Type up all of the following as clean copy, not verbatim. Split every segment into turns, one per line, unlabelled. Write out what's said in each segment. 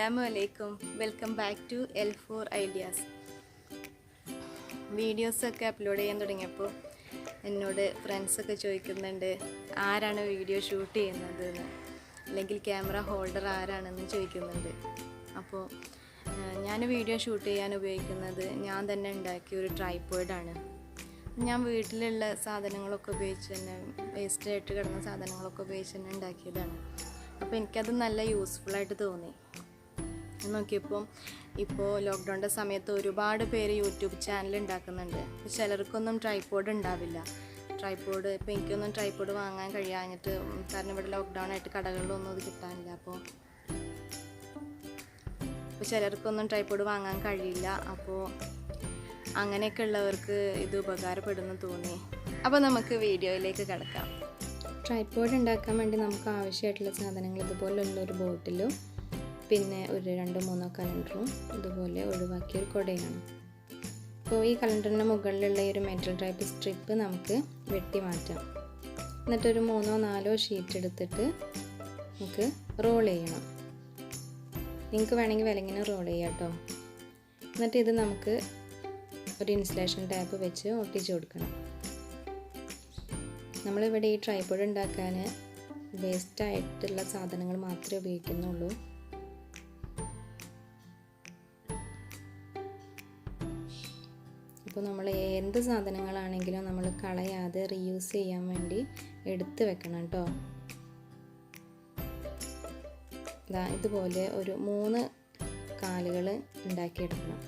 Assalamualaikum. Welcome back to L4 Ideas. വീഡിയോസൊക്കെ upload ചെയ്യാൻ തുടങ്ങിയപ്പോൾ എന്നോട് ഫ്രണ്ട്സൊക്കെ ചോദിക്കുന്നുണ്ട് ആരാണ് വീഡിയോ ഷൂട്ട് ചെയ്യുന്നത് എന്ന്, അല്ലെങ്കിൽ ക്യാമറ ഹോൾഡർ ആരാണെന്ന് ചോദിക്കുന്നുണ്ട്. അപ്പോൾ ഞാൻ വീഡിയോ ഷൂട്ട് ചെയ്യാൻ ഉപയോഗിക്കുന്നത് ഞാൻ തന്നെ ഉണ്ടാക്കിയ ഒരു ട്രൈപോഡാണ്. ഞാൻ വീട്ടിലുള്ള സാധനങ്ങളൊക്കെ ഉപയോഗിച്ച് തന്നെ, വേസ്റ്റായിട്ട് കിടന്ന സാധനങ്ങളൊക്കെ ഉപയോഗിച്ച് തന്നെ ഉണ്ടാക്കിയതാണ്. അപ്പോൾ എനിക്കത് നല്ല യൂസ്ഫുള്ളായിട്ട് തോന്നി. നോക്കിയപ്പോൾ ഇപ്പോൾ ലോക്ക്ഡൗണിൻ്റെ സമയത്ത് ഒരുപാട് പേര് യൂട്യൂബ് ചാനൽ ഉണ്ടാക്കുന്നുണ്ട്. ചിലർക്കൊന്നും ട്രൈപോഡ് ഉണ്ടാവില്ല. ട്രൈപോഡ് ഇപ്പോൾ എനിക്കൊന്നും ട്രൈപോഡ് വാങ്ങാൻ കഴിയാഞ്ഞിട്ട്, കാരണം ഇവിടെ ലോക്ക്ഡൗൺ ആയിട്ട് കടകളിലൊന്നും അത് കിട്ടാനില്ല. അപ്പോൾ ചിലർക്കൊന്നും ട്രൈപോഡ് വാങ്ങാൻ കഴിയില്ല. അപ്പോൾ അങ്ങനെയൊക്കെ ഉള്ളവർക്ക് ഇത് ഉപകാരപ്പെടുന്നു തോന്നി. അപ്പോൾ നമുക്ക് വീഡിയോയിലേക്ക് കിടക്കാം. ട്രൈപോഡ് ഉണ്ടാക്കാൻ വേണ്ടി നമുക്ക് ആവശ്യമായിട്ടുള്ള സാധനങ്ങൾ ഇതുപോലുള്ളൊരു ബോട്ടിലും പിന്നെ ഒരു 2-3 കലണ്ടറും ഇതുപോലെ ഒഴിവാക്കിയൊരു കുടയാണ്. അപ്പോൾ ഈ കലണ്ടറിൻ്റെ മുകളിലുള്ള ഈ ഒരു മെറ്റൽ ടൈപ്പ് സ്ട്രിപ്പ് നമുക്ക് വെട്ടി മാറ്റാം. എന്നിട്ടൊരു 3-4 ഷീറ്റ് എടുത്തിട്ട് നമുക്ക് റോൾ ചെയ്യണം. നിങ്ങൾക്ക് വേണമെങ്കിൽ വിലങ്ങനെ റോൾ ചെയ്യാം കേട്ടോ. എന്നിട്ട് ഇത് നമുക്ക് ഒരു ഇൻസുലേഷൻ ടാപ്പ് വെച്ച് ഒട്ടിച്ച് കൊടുക്കണം. നമ്മളിവിടെ ഈ ട്രൈപോഡ് ഉണ്ടാക്കാൻ വേസ്റ്റായിട്ടുള്ള സാധനങ്ങൾ മാത്രമേ ഉപയോഗിക്കുന്നുള്ളൂ. അപ്പോൾ നമ്മൾ എന്ത് സാധനങ്ങളാണെങ്കിലും നമ്മൾ കളയാതെ റീയൂസ് ചെയ്യാൻ വേണ്ടി എടുത്ത് വെക്കണം കേട്ടോ. ഇതുപോലെ ഒരു 3 കാലുകൾ ഉണ്ടാക്കിയെടുക്കണം.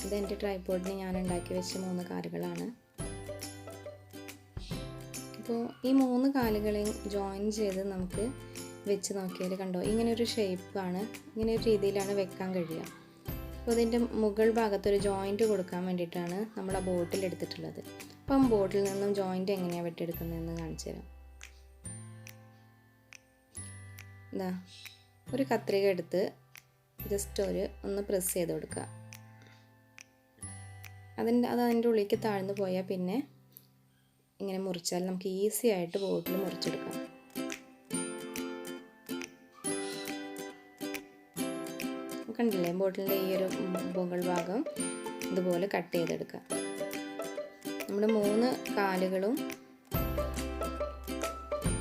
ഇതെൻ്റെ ട്രൈപോഡിന് ഞാൻ ഉണ്ടാക്കി വെച്ച 3 കാലുകളാണ്. അപ്പോൾ ഈ 3 കാലുകളെയും ജോയിൻ ചെയ്ത് നമുക്ക് വെച്ച് നോക്കിയാൽ കണ്ടോ, ഇങ്ങനെയൊരു ഷേപ്പാണ്, ഇങ്ങനെ ഒരു രീതിയിലാണ് വെക്കാൻ കഴിയുക. അപ്പോൾ ഇതിൻ്റെ മുകൾ ഭാഗത്തൊരു ജോയിൻറ്റ് കൊടുക്കാൻ വേണ്ടിയിട്ടാണ് നമ്മൾ ആ ബോട്ടിൽ എടുത്തിട്ടുള്ളത്. അപ്പം ബോട്ടിൽ നിന്നും ജോയിൻറ്റ് എങ്ങനെയാണ് വെട്ടിയെടുക്കുന്നതെന്ന് കാണിച്ചു തരാം. ഒരു കത്രിക എടുത്ത് ജസ്റ്റ് ഒന്ന് പ്രസ് ചെയ്ത് കൊടുക്കുക. അത് അതിൻ്റെ ഉള്ളിലേക്ക് താഴ്ന്നു പോയാൽ പിന്നെ ഇങ്ങനെ മുറിച്ചാൽ നമുക്ക് ഈസി ആയിട്ട് ബോട്ടിൽ മുറിച്ചെടുക്കാം. കണ്ടില്ലേ, ബോട്ടിലിൻ്റെ ഈ ഒരു മുകൾ ഭാഗം ഇതുപോലെ കട്ട് ചെയ്തെടുക്കാം. നമ്മുടെ 3 കാലുകളും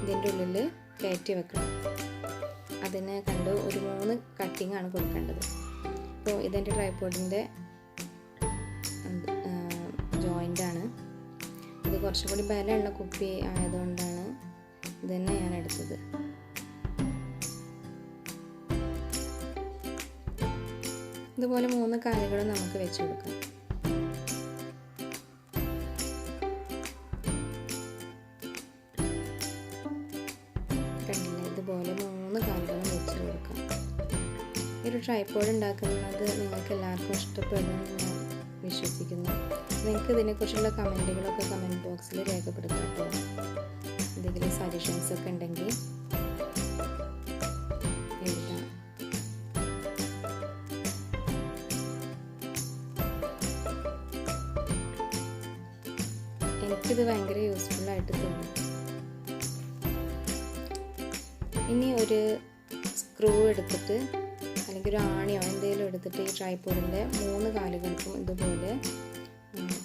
ഇതിൻ്റെ ഉള്ളിൽ കയറ്റി വെക്കണം. അതിന് ഒരു 3 കട്ടിങ് ആണ് കൊടുക്കേണ്ടത്. അപ്പോൾ ഇതെൻ്റെ ട്രൈപോഡിൻ്റെ ജോയിൻ്റാണ്. ഇത് കുറച്ചും കൂടി ബലമുള്ള കുപ്പി ആയതുകൊണ്ടാണ് ഇത് തന്നെ ഞാൻ എടുത്തത്. ഇതുപോലെ 3 കാലുകളും നമുക്ക് വെച്ച് കൊടുക്കാം. കണ്ടില്ലേ, ഇതുപോലെ 3 കാലുകളും വെച്ച് കൊടുക്കാം. ഈ ഒരു ട്രൈപോഡ് ഉണ്ടാക്കുന്നത് നിങ്ങൾക്ക് എല്ലാവർക്കും ഇഷ്ടപ്പെടുമെന്ന് ഞാൻ വിശ്വസിക്കുന്നു. നിങ്ങൾക്ക് ഇതിനെക്കുറിച്ചുള്ള കമൻറ്റുകളൊക്കെ കമൻറ്റ് ബോക്സിൽ രേഖപ്പെടുത്താം കേട്ടോ. എന്തെങ്കിലും സജഷൻസ് ഒക്കെ ഉണ്ടെങ്കിൽ എഴുതാം. എനിക്കിത് ഭയങ്കര യൂസ്ഫുള്ളായിട്ട് തോന്നി. ഇനി ഒരു സ്ക്രൂ എടുത്തിട്ട് അല്ലെങ്കിൽ ഒരു ആണിയോ എന്തെങ്കിലും എടുത്തിട്ട് ഈ ട്രൈപോഡിൻ്റെ 3 കാലുകൾക്കും ഇതുപോലെ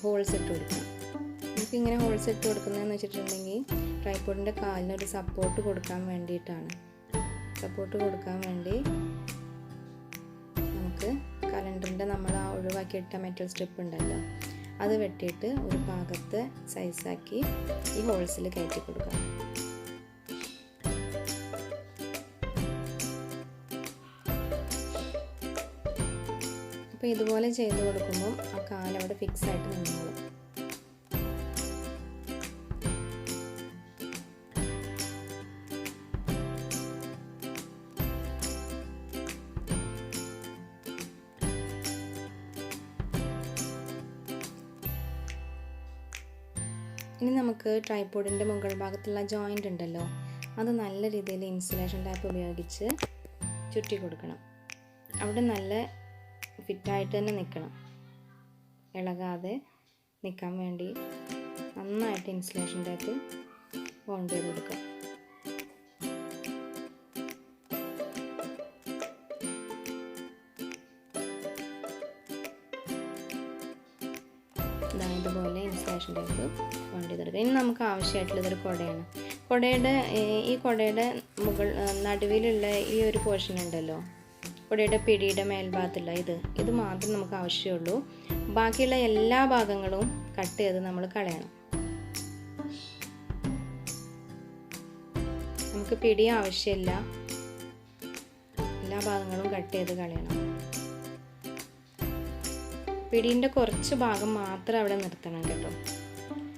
ഹോൾസ് ഇട്ട് കൊടുക്കണം. നമുക്കിങ്ങനെ ഹോൾസ് ഇട്ട് കൊടുക്കുന്നതെന്ന് വെച്ചിട്ടുണ്ടെങ്കിൽ ട്രൈപോഡിൻ്റെ കാലിനൊരു സപ്പോർട്ട് കൊടുക്കാൻ വേണ്ടിയിട്ടാണ്. സപ്പോർട്ട് കൊടുക്കാൻ വേണ്ടി നമുക്ക് കലണ്ടറിൻ്റെ നമ്മൾ ആ ഒഴിവാക്കിയിട്ട മെറ്റൽ സ്ട്രിപ്പ് ഉണ്ടല്ലോ, അത് വെട്ടിയിട്ട് ഒരു ഭാഗത്ത് സൈസാക്കി ഈ ഹോൾസിൽ കയറ്റി കൊടുക്കാം. അപ്പോൾ ഇതുപോലെ ചെയ്ത് കൊടുക്കുമ്പോൾ ആ കാലവിടെ ഫിക്സ് ആയിട്ട് നിന്നോളും. ഇനി നമുക്ക് ട്രൈപോഡിൻ്റെ മുകൾ ഭാഗത്തുള്ള ജോയിൻ്റ് ഉണ്ടല്ലോ, അത് നല്ല രീതിയിൽ ഇൻസുലേഷൻ ടാപ്പ് ഉപയോഗിച്ച് ചുറ്റി കൊടുക്കണം. അവിടെ നല്ല ഫിറ്റായിട്ട് തന്നെ നിൽക്കണം, ഇളകാതെ നിൽക്കാൻ വേണ്ടി നന്നായിട്ട് ഇൻസുലേഷൻ ടാപ്പ് ബൗണ്ട് ചെയ്ത് കൊടുക്കുക. ഇതുപോലെ ഇൻസുലേഷൻ ടൈപ്പ് ഫോൾഡ് ചെയ്തെടുക്കുക. ഇനി നമുക്ക് ആവശ്യമായിട്ടുള്ളതൊരു കുടയാണ്. ഈ കുടയുടെ നടുവിലുള്ള ഈ ഒരു പോർഷൻ ഉണ്ടല്ലോ, കുടയുടെ പിടിയുടെ മേൽഭാഗത്തുള്ള ഇത് മാത്രം നമുക്ക് ആവശ്യമുള്ളൂ. ബാക്കിയുള്ള എല്ലാ ഭാഗങ്ങളും കട്ട് ചെയ്ത് നമ്മൾ കളയണം. നമുക്ക് പിടി ആവശ്യമില്ല, എല്ലാ ഭാഗങ്ങളും കട്ട് ചെയ്ത് കളയണം. പിടീൻ്റെ കുറച്ച് ഭാഗം മാത്രം അവിടെ നിർത്തണം കേട്ടോ.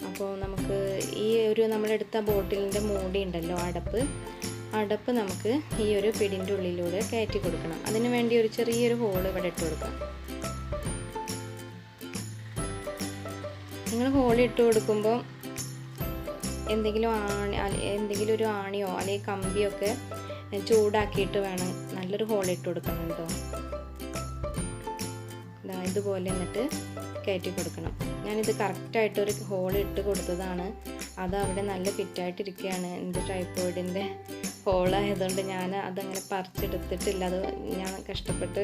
അപ്പോൾ നമുക്ക് ഈ ഒരു നമ്മളെടുത്ത ബോട്ടിലിൻ്റെ മൂടി ഉണ്ടല്ലോ, അടപ്പ് നമുക്ക് ഈ ഒരു പിടിൻ്റെ ഉള്ളിലൂടെ കയറ്റി കൊടുക്കണം. അതിന് വേണ്ടി ഒരു ചെറിയൊരു ഹോൾ ഇവിടെ ഇട്ട് കൊടുക്കാം. നിങ്ങൾ ഹോൾ ഇട്ട് കൊടുക്കുമ്പോൾ എന്തെങ്കിലും ഒരു ആണിയോ അല്ലെങ്കിൽ കമ്പിയൊക്കെ ചൂടാക്കിയിട്ട് വേണം നല്ലൊരു ഹോൾ ഇട്ട് കൊടുക്കണം കേട്ടോ. ഇതുപോലെ എന്നിട്ട് കയറ്റി കൊടുക്കണം. ഞാനിത് കറക്റ്റായിട്ടൊരു ഹോൾ ഇട്ട് കൊടുത്തതാണ്. അത് അവിടെ നല്ല ഫിറ്റായിട്ടിരിക്കുകയാണ്. എൻ്റെ ട്രൈപോഡിൻ്റെ ഹോളായതുകൊണ്ട് ഞാൻ അതങ്ങനെ പറിച്ചെടുത്തിട്ടില്ല. അത് ഞാൻ കഷ്ടപ്പെട്ട്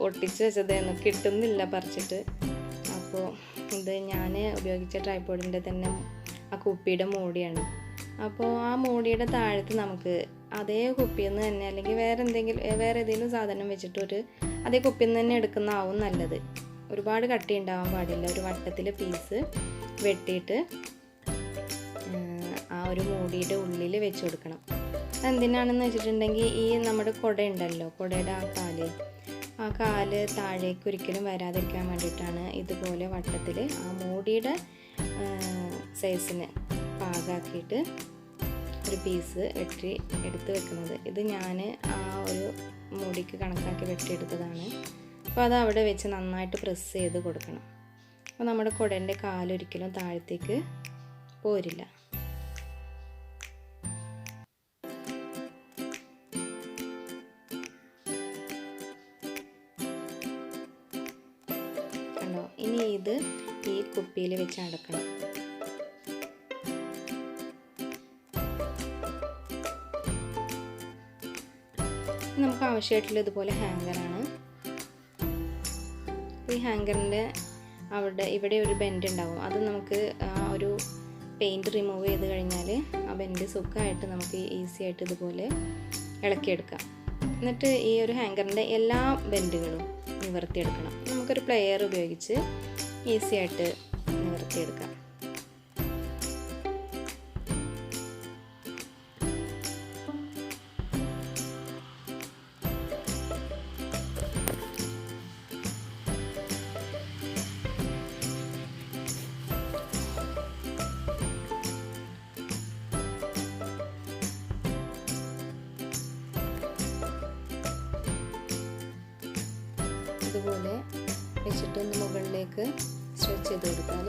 ഒട്ടിച്ച് വെച്ചതായിരുന്നു, കിട്ടുന്നില്ല പറിച്ചിട്ട്. അപ്പോൾ ഇത് ഞാൻ ഉപയോഗിച്ച ട്രൈപോഡിൻ്റെ തന്നെ ആ കുപ്പിയുടെ മൂടിയാണ്. അപ്പോൾ ആ മൂടിയുടെ താഴത്ത് നമുക്ക് അതേ കുപ്പിയിൽ നിന്ന് തന്നെ, അല്ലെങ്കിൽ വേറെ ഏതെങ്കിലും സാധനം വെച്ചിട്ട് അതേ കുപ്പിയിൽ നിന്ന് തന്നെ എടുക്കുന്നതാവും നല്ലത്. ഒരുപാട് കട്ടി ഉണ്ടാവാൻ പാടില്ല. ഒരു വട്ടത്തിൽ പീസ് വെട്ടിയിട്ട് ആ ഒരു മൂടിയുടെ ഉള്ളിൽ വെച്ച് കൊടുക്കണം. അതെന്തിനാണെന്ന് വെച്ചിട്ടുണ്ടെങ്കിൽ ഈ നമ്മുടെ കുട ഉണ്ടല്ലോ, കുടയുടെ ആ കാല് താഴേക്ക് ഒരിക്കലും വരാതിരിക്കാൻ വേണ്ടിയിട്ടാണ് ഇതുപോലെ വട്ടത്തിൽ ആ മൂടിയുടെ സൈസിന് പാകാക്കിയിട്ട് ഒരു പീസ് എടുത്ത് വെക്കുന്നത്. ഇത് ഞാൻ ആ ഒരു മൂടിക്ക് കണക്കാക്കി വെട്ടിയെടുത്തതാണ്. അപ്പോൾ അത് അവിടെ വെച്ച് നന്നായിട്ട് പ്രസ് ചെയ്ത് കൊടുക്കണം. അപ്പോൾ നമ്മുടെ കുടേൻ്റെ കാലൊരിക്കലും താഴത്തേക്ക് പോരില്ല. കണ്ടോ? ഇനി ഇത് ഈ കുപ്പിയിൽ വെച്ച് അടക്കണം. നമുക്ക് ആവശ്യമായിട്ടുള്ള ഇതുപോലെ ഹാങ്കറാണ്. ഈ ഹാങ്കറിൻ്റെ ഇവിടെ ഒരു ബെൻഡ് ഉണ്ടാവും. അത് നമുക്ക് ആ ഒരു പെയിൻറ്റ് റിമൂവ് ചെയ്ത് കഴിഞ്ഞാൽ ആ ബെൻഡ് സുഖമായിട്ട് നമുക്ക് ഈസി ആയിട്ട് ഇതുപോലെ ഇളക്കിയെടുക്കാം. എന്നിട്ട് ഈ ഒരു ഹാങ്കറിൻ്റെ എല്ലാ ബെൻഡുകളും നിവർത്തിയെടുക്കണം. നമുക്കൊരു പ്ലെയർ ഉപയോഗിച്ച് ഈസി ആയിട്ട് നിവർത്തിയെടുക്കാം. ഇതുപോലെ വെച്ചിട്ട് ഒന്ന് മുകളിലേക്ക് സ്ട്രെച്ച് ചെയ്ത് കൊടുത്താൽ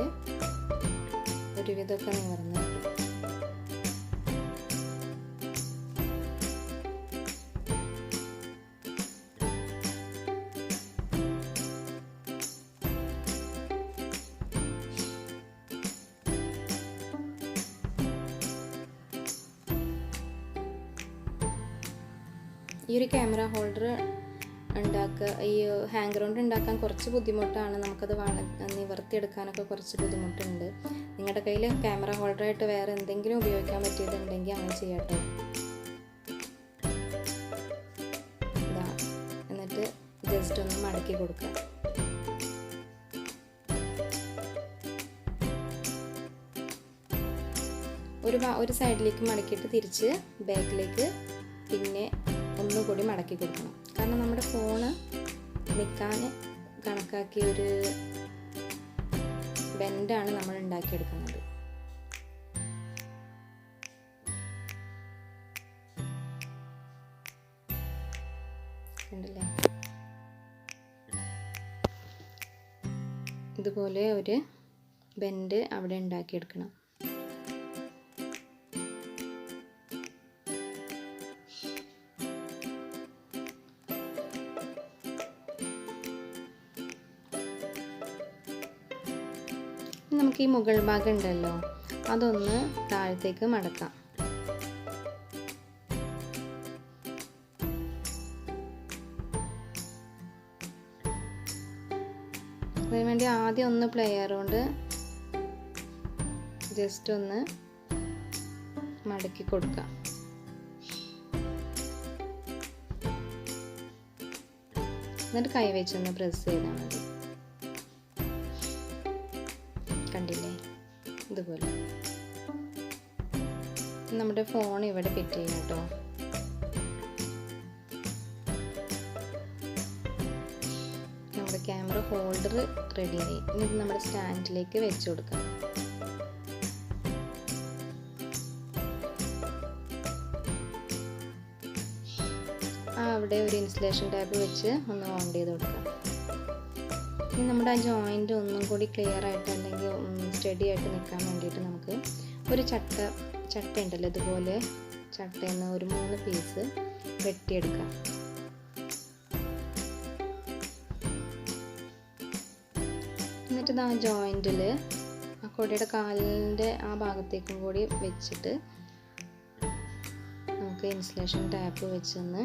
ഒരുവിധമൊക്കെ നിവർന്ന് കിട്ടും. ഈ ഒരു ക്യാമറ ഹോൾഡർ ഈ ഹാങ്കർ കൊണ്ട് ഉണ്ടാക്കാൻ കുറച്ച് ബുദ്ധിമുട്ടാണ്. നമുക്കത് നിവർത്തിയെടുക്കാനൊക്കെ കുറച്ച് ബുദ്ധിമുട്ടുണ്ട്. നിങ്ങളുടെ കയ്യിൽ ക്യാമറ ഹോൾഡറായിട്ട് വേറെ എന്തെങ്കിലും ഉപയോഗിക്കാൻ പറ്റിയതുണ്ടെങ്കിൽ അങ്ങനെ ചെയ്യാട്ടോ. എന്നിട്ട് ജസ്റ്റ് ഒന്ന് മടക്കി കൊടുക്കുക. ഒരു സൈഡിലേക്ക് മടക്കിയിട്ട് തിരിച്ച് ബാക്കിലേക്ക് പിന്നെ ഒന്നുകൂടി മടക്കി കൊടുക്കണം. കാരണം നമ്മുടെ ഫോണ് നിൽക്കാൻ കണക്കാക്കിയ ഒരു ബെൻഡാണ് നമ്മൾ ഉണ്ടാക്കിയെടുക്കുന്നത്. കണ്ടില്ലേ? ഇതുപോലെ ഒരു ബെൻഡ് അവിടെ ഉണ്ടാക്കിയെടുക്കണം. നമുക്ക് ഈ മുകൾ ഭാഗം ഉണ്ടല്ലോ, അതൊന്ന് താഴത്തേക്ക് മടക്കാം. അതിനുവേണ്ടി ആദ്യം ഒന്ന് പ്ലെയർ കൊണ്ട് ജസ്റ്റ് ഒന്ന് മടക്കി കൊടുക്കാം. എന്നിട്ട് കൈ വെച്ചൊന്ന് പ്രസ് ചെയ്താൽ മതി. കണ്ടില്ലേ, ഇതുപോലെ. നമ്മുടെ ഫോൺ ഇവിടെ ഫിറ്റ് ചെയ്യാം കേട്ടോ. നമ്മുടെ ക്യാമറ ഹോൾഡർ റെഡിയായി. ഇനി ഇത് നമ്മുടെ സ്റ്റാൻഡിലേക്ക് വെച്ച് കൊടുക്കാം. അവിടെ ഒരു ഇൻസുലേഷൻ ടാപ്പ് വെച്ച് ഒന്ന് ഓൺ ചെയ്ത് കൊടുക്കാം. ഇനി നമ്മുടെ ആ ജോയിൻ്റ് ഒന്നും കൂടി ക്ലിയർ ആയിട്ട് അല്ലെങ്കിൽ സ്റ്റഡി ആയിട്ട് നിൽക്കാൻ വേണ്ടിയിട്ട് നമുക്ക് ഒരു ചട്ട ഉണ്ടല്ലോ, ഇതുപോലെ ചട്ടയിൽ നിന്ന് ഒരു 3 പീസ് വെട്ടിയെടുക്കാം. എന്നിട്ട് ആ ജോയിൻറ്റിൽ ആ കൊടിയുടെ കാലിൻ്റെ ആ ഭാഗത്തേക്കും കൂടി വെച്ചിട്ട് നമുക്ക് ഇൻസുലേഷൻ ടാപ്പ് വെച്ചൊന്ന്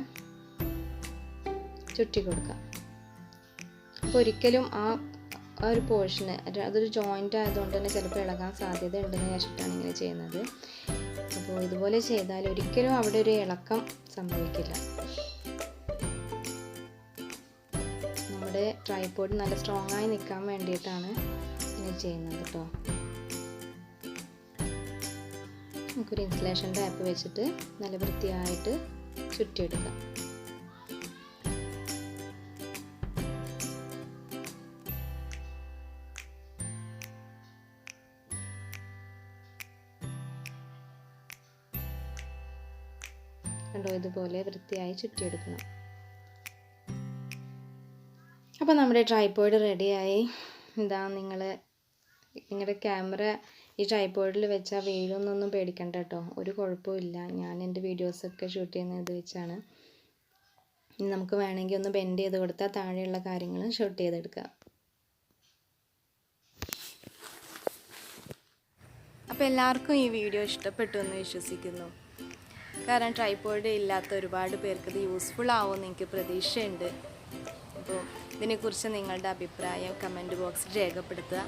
ചുറ്റി കൊടുക്കാം. അപ്പോൾ ഒരിക്കലും ആ ഒരു പോർഷന് അതൊരു ജോയിൻ്റ് ആയതുകൊണ്ട് തന്നെ ചിലപ്പോൾ ഇളകാൻ സാധ്യത ഉണ്ടെന്ന് വെച്ചിട്ടാണ് ഇങ്ങനെ ചെയ്യുന്നത്. അപ്പോൾ ഇതുപോലെ ചെയ്താൽ ഒരിക്കലും അവിടെ ഒരു ഇളക്കം സംഭവിക്കില്ല. നമ്മുടെ ട്രൈപോഡ് നല്ല സ്ട്രോങ് ആയി നിൽക്കാൻ വേണ്ടിയിട്ടാണ് ഇങ്ങനെ ചെയ്യുന്നത് കേട്ടോ. നമുക്കൊരു ഇൻസുലേഷൻ ടാപ്പ് വെച്ചിട്ട് നല്ല വൃത്തിയായിട്ട് ചുറ്റിയെടുക്കാം. കണ്ടോ, ഇതുപോലെ വൃത്തിയായി ചുറ്റിയെടുക്കണം. അപ്പോൾ നമ്മുടെ ട്രൈപോഡ് റെഡിയായി. ഇതാ, നിങ്ങളുടെ ക്യാമറ ഈ ട്രൈപോഡിൽ വെച്ചാൽ വീഴൊന്നൊന്നും പേടിക്കണ്ട കേട്ടോ, ഒരു കുഴപ്പമില്ല. ഞാൻ എൻ്റെ വീഡിയോസൊക്കെ ഷൂട്ട് ചെയ്യുന്നത് ഇത് വെച്ചാണ്. ഇനി നമുക്ക് വേണമെങ്കിൽ ഒന്ന് ബെൻഡ് ചെയ്ത് കൊടുത്താൽ താഴെയുള്ള കാര്യങ്ങൾ ഷൂട്ട് ചെയ്തെടുക്കാം. അപ്പോൾ എല്ലാവർക്കും ഈ വീഡിയോ ഇഷ്ടപ്പെട്ടു എന്ന് വിശ്വസിക്കുന്നു. കാരണം ട്രൈപോഡ് ഇല്ലാത്ത ഒരുപാട് പേർക്ക് ഇത് യൂസ്ഫുൾ ആവുമെന്ന് എനിക്ക് പ്രതീക്ഷയുണ്ട്. അപ്പോൾ ഇതിനെക്കുറിച്ച് നിങ്ങളുടെ അഭിപ്രായം കമൻറ്റ് ബോക്സിൽ രേഖപ്പെടുത്തുക.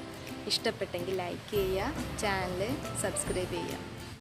ഇഷ്ടപ്പെട്ടെങ്കിൽ ലൈക്ക് ചെയ്യുക, ചാനൽ സബ്സ്ക്രൈബ് ചെയ്യുക.